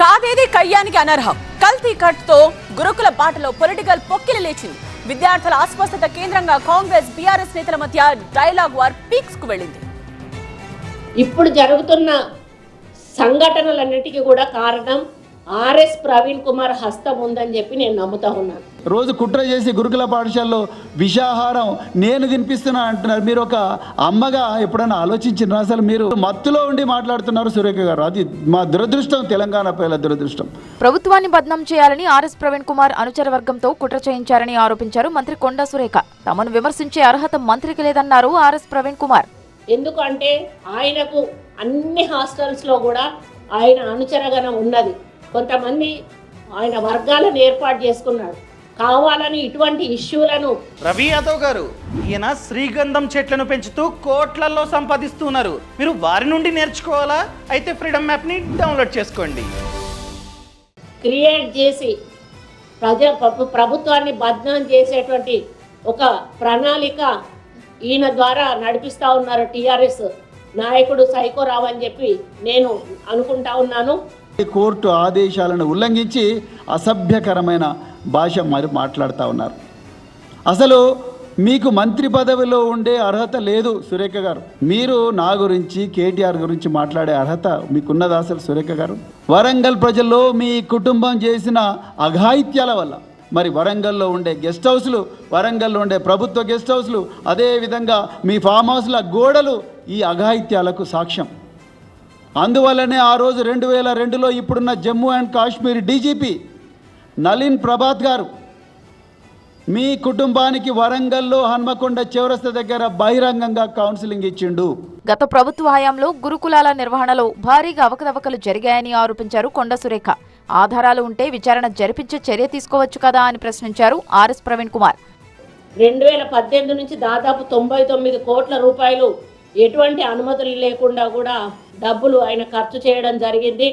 కాదేది కయ్యానికి అనర్హం. కల్తీ కట్తో గురుకుల బాటలో పొలిటికల్ పొక్కిలి లేచింది. విద్యార్థుల అస్వస్థత కేంద్రంగా కాంగ్రెస్ బీఆర్ఎస్ నేతల మధ్య డైలాగ్ వార్ పీక్స్ కు వెళ్ళింది. ఇప్పుడు జరుగుతున్న సంఘటనలన్నిటికీ కూడా కారణం ఆర్ఎస్ ప్రవీణ్ కుమార్ హస్తం ఉందని చెప్పి నేను నమ్ముతా ఉన్నాను. రోజు కుట్ర చేసి గురుకుల పాఠశాలలో విషాహారం నేను తినిపిస్తున్నా అంటున్నారు. మీరు ఒక అమ్మగా ఎప్పుడైనా ఆలోచించిన అసలు మీరు మత్తులో ఉండి మాట్లాడుతున్నారు సురేఖ గారు. అది మా దురదృష్టం, తెలంగాణ ప్రజల దురదృష్టం. ప్రభుత్వాన్ని బద్నాం చేయాలని ఆర్ఎస్ ప్రవీణ్ కుమార్ అనుచర వర్గంతో కుట్ర చేయించారని ఆరోపించారు మంత్రి కొండా సురేఖ. తమను విమర్శించే అర్హత మంత్రికి లేదన్నారు ఆర్ఎస్ ప్రవీణ్ కుమార్. ఎందుకంటే ఆయనకు అన్ని హాస్టల్స్లో కూడా ఆయన అనుచరగణం ఉన్నది. కొంతమంది ఆయన వర్గాలను ఏర్పాటు చేసుకున్నాడు. కావాలని ఇటువంటి ఇష్యూలను రవి యాదవ్ గారు ఈయన శ్రీగంధం చెట్లను పెంచుతూ కోట్లలో సంపాదిస్తున్నారు. మీరు వారి నుండి నేర్చుకోవాలా? అయితే ఫ్రీడమ్ యాప్ని డౌన్లోడ్ చేసుకోండి. క్రియేట్ చేసి ప్రభుత్వాన్ని బద్నాం చేసేటువంటి ఒక ప్రణాళిక ఈయన ద్వారా నడిపిస్తూ ఉన్నారు టీఆర్ఎస్ నాయకుడు సైకోరావు అని చెప్పి నేను అనుకుంటా ఉన్నాను. కోర్టు ఆదేశాలను ఉల్లంఘించి అసభ్యకరమైన భాష మరి మాట్లాడుతూ ఉన్నారు. అసలు మీకు మంత్రి పదవిలో ఉండే అర్హత లేదు సురేఖ గారు. మీరు నా గురించి, కేటీఆర్ గురించి మాట్లాడే అర్హత మీకున్నదా అసలు సురేఖ గారు? వరంగల్ ప్రజల్లో మీ కుటుంబం చేసిన అఘాయిత్యాల వల్ల మరి వరంగల్లో ఉండే గెస్ట్ హౌస్లు, వరంగల్లో ఉండే ప్రభుత్వ గెస్ట్ హౌస్లు, అదేవిధంగా మీ ఫామ్ హౌస్ల గోడలు ఈ అఘాయిత్యాలకు సాక్ష్యం. అందువల్లనే ఆ రోజు 2002లో ఇప్పుడున్న జమ్మూ అండ్ కాశ్మీర్ డీజీపీ నలిన్ ప్రభాత్ గారు మీ కుటుంబానికి వరంగల్లో హన్మకొండ చౌరస్తా దగ్గర బహిరంగంగా కౌన్సిలింగ్ ఇచ్చిండు. గత ప్రభుత్వ హయాంలో గురుకులాల నిర్వహణలో భారీగా అవకతవకలు జరిగాయని ఆరోపించారు కొండా సురేఖ. ఆధారాలు ఉంటే విచారణ జరిపించే చర్య తీసుకోవచ్చు కదా అని ప్రశ్నించారు ఆర్ఎస్ ప్రవీణ్ కుమార్. 2018 నుంచి దాదాపు 99 కోట్ల రూపాయలు ఎటువంటి అనుమతులు లేకుండా కూడా డబ్బులు ఆయన ఖర్చు చేయడం జరిగింది.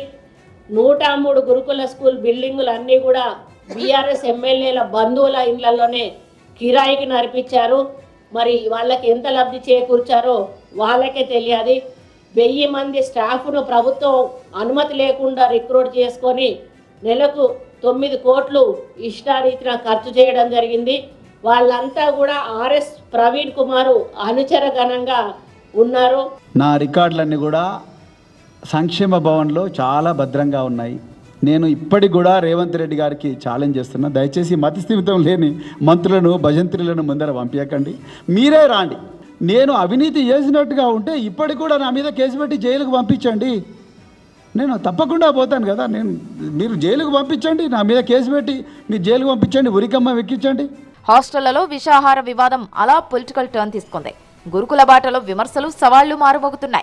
103 గురుకుల స్కూల్ బిల్డింగులు అన్నీ కూడా బీఆర్ఎస్ ఎమ్మెల్యేల బంధువుల ఇళ్లలోనే కిరాయికి నడిపించారు. మరి వాళ్ళకి ఎంత లబ్ధి చేకూర్చారో వాళ్ళకే తెలియదు. 1000 మంది స్టాఫ్ను ప్రభుత్వం అనుమతి లేకుండా రిక్రూట్ చేసుకొని నెలకు 9 కోట్లు ఇష్టారీతిన ఖర్చు చేయడం జరిగింది. వాళ్ళంతా కూడా ఆర్ఎస్ ప్రవీణ్ కుమార్ అనుచరగణంగా ఉన్నారు. నా రికార్డులన్నీ కూడా సంక్షేమ భవన్లో చాలా భద్రంగా ఉన్నాయి. నేను ఇప్పటికి కూడా రేవంత్ రెడ్డి గారికి ఛాలెంజ్ చేస్తున్నా, దయచేసి మతిస్థిమితం లేని మంత్రులను, భజంత్రులను ముందర పంపించకండి, మీరే రాండి. నేను అవినీతి చేసినట్టుగా ఉంటే ఇప్పటికి కూడా నా మీద కేసు పెట్టి జైలుకు పంపించండి, నేను తప్పకుండా పోతాను కదా. మీరు జైలుకు పంపించండి, నా మీద కేసు పెట్టి మీరు జైలుకు పంపించండి, ఉరికమ్మ ఎక్కించండి. హాస్టళ్లలో విషాహార వివాదం అలా పొలిటికల్ టర్న్ తీసుకుంది. గురుకుల బాటలో విమర్శలు, సవాళ్లు మారుమోగుతున్నాయి.